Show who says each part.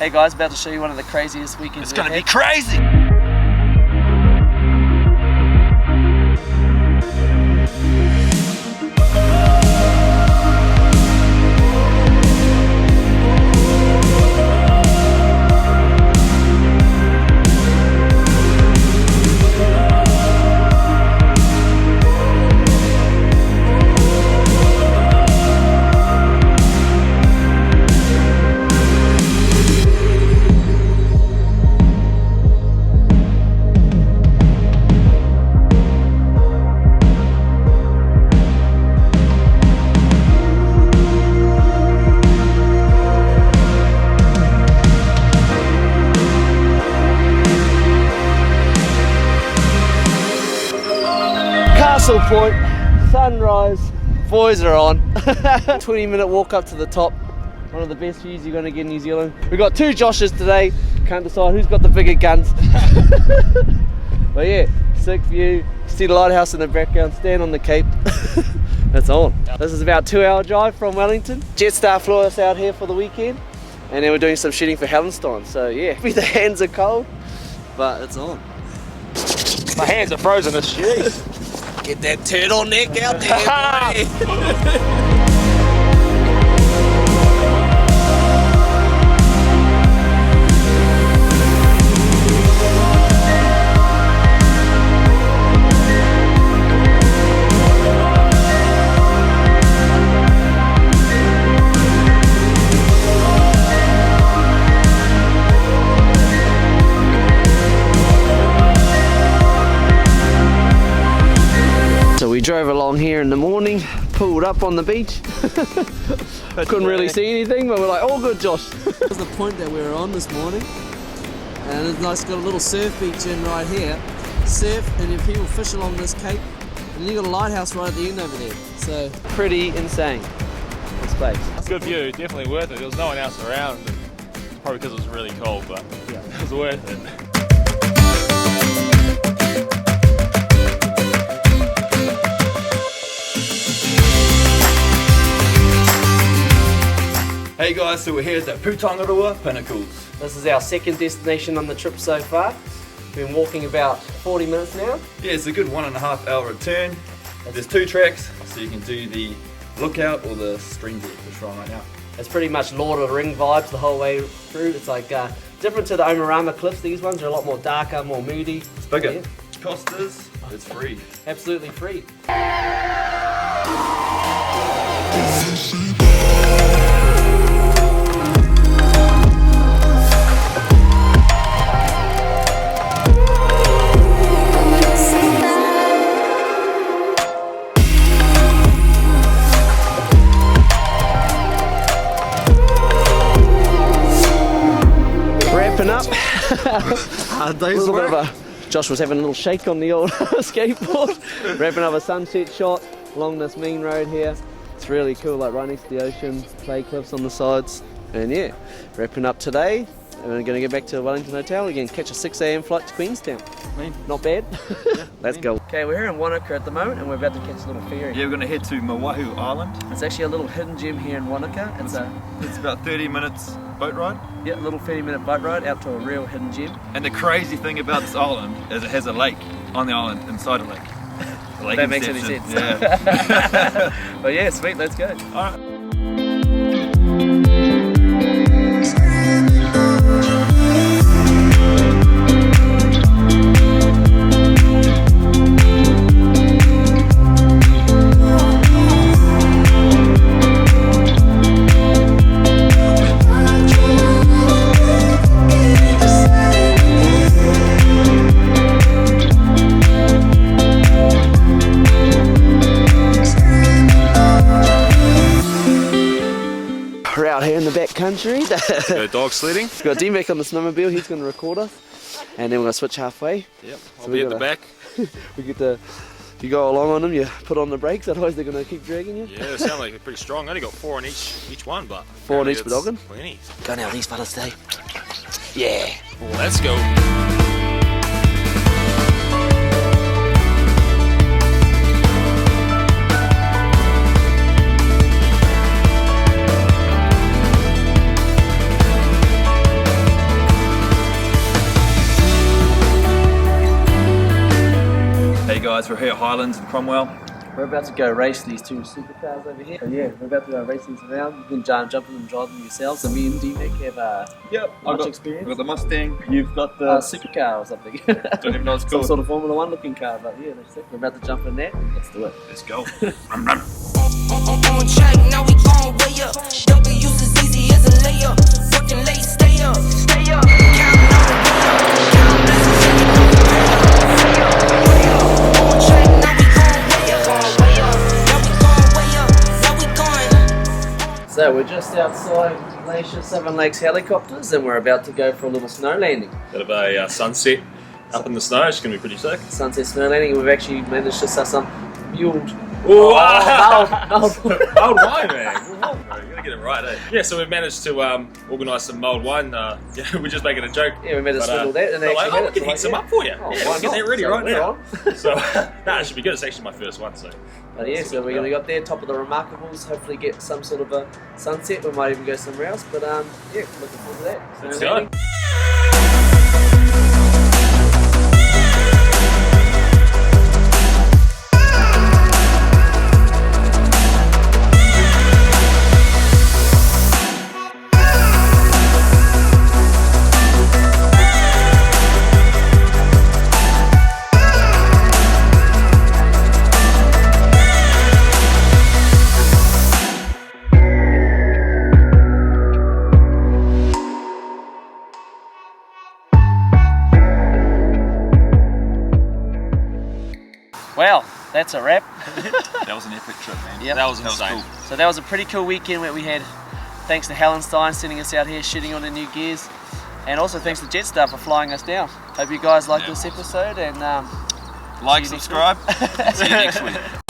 Speaker 1: Hey guys, about to show you one of the craziest weekends.
Speaker 2: It's gonna be crazy!
Speaker 1: Castle Point, sunrise, boys are on. 20-minute walk up to the top. One of the best views you're going to get in New Zealand. We've got two Joshes today. Can't decide who's got the bigger guns. But yeah, sick view. See the lighthouse in the background, stand on the cape. It's on. This is about a 2-hour drive from Wellington. Jetstar flew us out here for the weekend. And then we're doing some shooting for Hellenstein. So yeah, the hands are cold, but it's on.
Speaker 2: My hands are frozen as shit.
Speaker 1: Get that turtleneck out there, boy. We drove along here in the morning, pulled up on the beach. Couldn't really see anything, but we're like, all good, Josh. This is the point that we were on this morning, and it's nice, got a little surf beach in right here. Surf, and then people fish along this cape, and then you got a lighthouse right at the end over there. So pretty insane, this place.
Speaker 2: Good view, definitely worth it. There was no one else around, probably because it was really cold, but yeah, it was worth it.
Speaker 3: Hey guys, so we're here at the Putangirua Pinnacles.
Speaker 1: This is our second destination on the trip so far. We've been walking about 40 minutes now.
Speaker 3: Yeah, it's a good 1.5 hour return. There's 2 tracks, so you can do the lookout or the stream group we're trying right now.
Speaker 1: It's pretty much Lord of the Ring vibes the whole way through. It's like different to the Omarama cliffs. These ones are a lot more darker, more moody.
Speaker 3: It's bigger.
Speaker 1: Yeah.
Speaker 3: Cost is, it's free.
Speaker 1: Absolutely free. Up. Josh was having a little shake on the old skateboard. Wrapping up a sunset shot along this main road here. It's really cool, like right next to the ocean, clay cliffs on the sides. And yeah, wrapping up today. And we're going to get back to the Wellington Hotel again, catch a 6 AM flight to Queenstown. Not bad. Yeah, let's go. Okay, we're here in Wanaka at the moment and we're about to catch a little ferry.
Speaker 3: Yeah, we're going to head to Mawaihu Island.
Speaker 1: It's actually a little hidden gem here in Wanaka.
Speaker 3: It's about 30 minutes boat ride.
Speaker 1: Yeah, a little 30-minute boat ride out to a real hidden gem.
Speaker 3: And the crazy thing about this island is it has a lake on the island, inside a lake.
Speaker 1: That makes any sense.
Speaker 3: Yeah.
Speaker 1: But yeah, sweet, let's go.
Speaker 3: All right.
Speaker 1: We're out here in the back country.
Speaker 2: Go dog sledding.
Speaker 1: We've got Dean back on the snowmobile, he's going to record us. And then we're going to switch halfway.
Speaker 2: Yep, I'll
Speaker 1: So
Speaker 2: be at the back.
Speaker 1: We get to, you go along on them, you put on the brakes, otherwise they're going to keep dragging you.
Speaker 2: Yeah, they sound like they're pretty strong. I only got 4 on each one, but
Speaker 1: 4 on each
Speaker 2: apparently
Speaker 1: doggin?
Speaker 2: it's plenty.
Speaker 1: Go now, these fellas today. Yeah.
Speaker 2: Well, let's go.
Speaker 3: guys, we're here at Highlands in Cromwell.
Speaker 1: We're about to go race these two supercars over here. So yeah, we're about to go race these around. You can jump in and drive them yourselves. And me and D-Nick have much experience.
Speaker 3: I've got the Mustang,
Speaker 1: You've got the supercar or something.
Speaker 3: don't even know what it's
Speaker 1: Some
Speaker 3: called.
Speaker 1: sort of Formula 1 looking car, but yeah, that's it. We're about to jump in there. Let's do it.
Speaker 3: Let's go. Run, run.
Speaker 4: On track, now we gon' way up. W's as easy as a layup. Working late, stay up. Stay up. Counting on the way up. Count blessings and you know the way up. Way up. On track, now we gon' way up. Way up. Now we gon' way up. Now we going.
Speaker 1: So we're just outside Glacier 7 Lakes helicopters and we're about to go for a little snow landing.
Speaker 2: Bit of a sunset up in the snow. It's going to be pretty sick.
Speaker 1: Sunset snow landing. We've actually managed to set some muled.
Speaker 2: Ooh,
Speaker 1: Mulled
Speaker 2: mulled wine, man. You're gonna get it right, eh? Yeah, so we've managed to organise some mulled wine. We're just making a joke.
Speaker 1: Yeah, we made a swindle that and
Speaker 2: like,
Speaker 1: actually
Speaker 2: we can heat some up for you.
Speaker 1: Oh,
Speaker 2: yeah,
Speaker 1: why
Speaker 2: let's get
Speaker 1: not?
Speaker 2: that ready
Speaker 1: So
Speaker 2: right
Speaker 1: we're
Speaker 2: now.
Speaker 1: on.
Speaker 2: So, it should be good. It's actually my first one, so.
Speaker 1: But yeah, so we're going to go up there, top of the Remarkables, hopefully get some sort of a sunset. We might even go somewhere else, but yeah, looking forward to that.
Speaker 2: Let's
Speaker 1: Snow
Speaker 2: go.
Speaker 1: landing. Well, that's a wrap.
Speaker 3: That was an epic trip, man.
Speaker 1: Yep.
Speaker 2: That was insane.
Speaker 1: So that was a pretty cool weekend that we had. Thanks to Hallenstein sending us out here shooting on the new gears. And also thanks to Jetstar for flying us down. Hope you guys liked this episode and
Speaker 3: Like,
Speaker 1: see you next
Speaker 3: subscribe.
Speaker 1: week.
Speaker 3: See you next week.